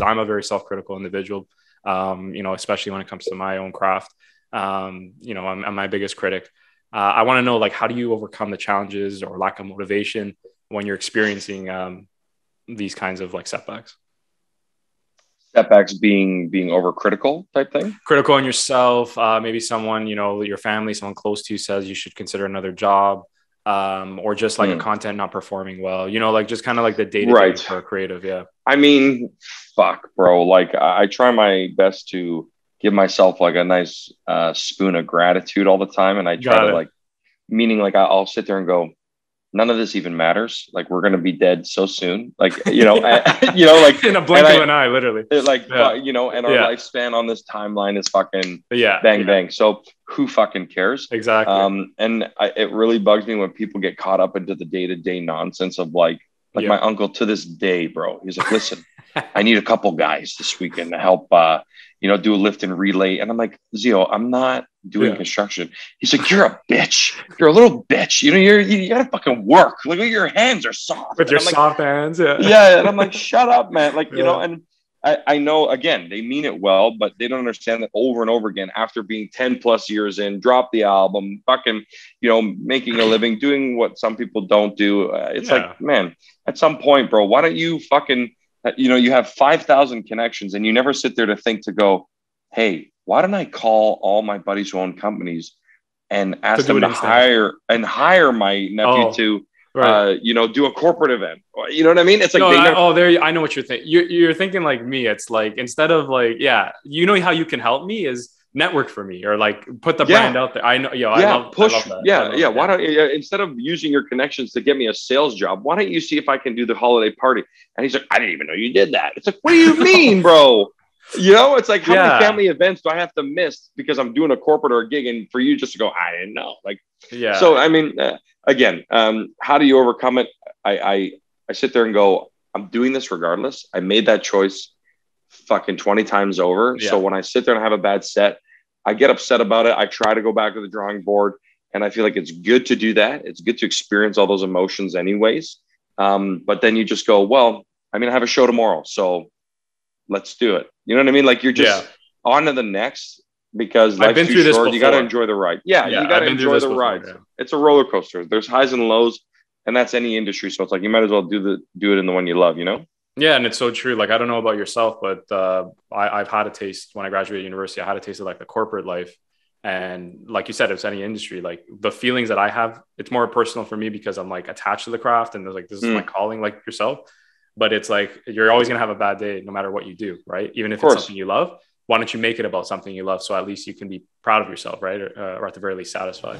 because I'm a very self-critical individual, especially when it comes to my own craft. I'm my biggest critic. I want to know, like, how do you overcome the challenges or lack of motivation when you're experiencing these kinds of like setbacks? Setbacks being overcritical type thing. Critical on yourself, maybe someone, your family, someone close to you says you should consider another job, or just like a content not performing well, like just kind of like the day-to-day for a creative. Yeah. I mean, fuck, bro. Like I try my best to give myself like a nice spoon of gratitude all the time. And I try to like, meaning like I'll sit there and go, none of this even matters. Like we're going to be dead so soon. Like, like in a blink of an eye, literally. And our lifespan on this timeline is fucking bang. So who fucking cares? Exactly. It really bugs me when people get caught up into the day-to-day nonsense of like my uncle to this day, bro. He's like, listen, I need a couple guys this weekend to help, do a lift and relay. And I'm like, Zio, I'm not doing construction. He's like, you're a bitch. You're a little bitch. You gotta fucking work. Look at your hands are soft. With your soft hands. Yeah. Yeah. And I'm like, shut up, man. Like, and I know, again, they mean it well, but they don't understand that over and over again, after being 10 plus years in, drop the album, fucking, making a living, doing what some people don't do. It's like, man, at some point, bro, why don't you fucking, you have 5,000 connections and you never sit there to think to go, hey, why don't I call all my buddies who own companies and ask them to hire my nephew to, do a corporate event? You know what I mean? It's like, I know what you're thinking. You're thinking like me. It's like, instead of like, how you can help me is network for me, or like put the brand out there. I know, I love that. Why don't you, instead of using your connections to get me a sales job, why don't you see if I can do the holiday party? And he's like, I didn't even know you did that. It's like, what do you mean, bro? It's like, how many family events do I have to miss because I'm doing a corporate or a gig, and for you just to go, I didn't know. Like, so I mean, again, how do you overcome it? I sit there and go, I'm doing this regardless. I made that choice fucking 20 times over. So when I sit there and have a bad set, I get upset about it. I try to go back to the drawing board, and I feel like it's good to do that. It's good to experience all those emotions anyways. But then you just go, well, I mean, I have a show tomorrow, so let's do it. You know what I mean? Like, you're just on to the next, because life's too short. You got to enjoy the ride. You got to enjoy the ride. It's a roller coaster. There's highs and lows, and that's any industry. So it's like, you might as well do it in the one you love, Yeah. And it's so true. Like, I don't know about yourself, but I've had a taste when I graduated university. I had a taste of like the corporate life. And like you said, it's any industry, like the feelings that I have, it's more personal for me because I'm like attached to the craft, and there's like, this is my calling, like yourself. But it's like, you're always going to have a bad day no matter what you do, right? Even if it's something you love, why don't you make it about something you love? So at least you can be proud of yourself, right? Or at the very least satisfied.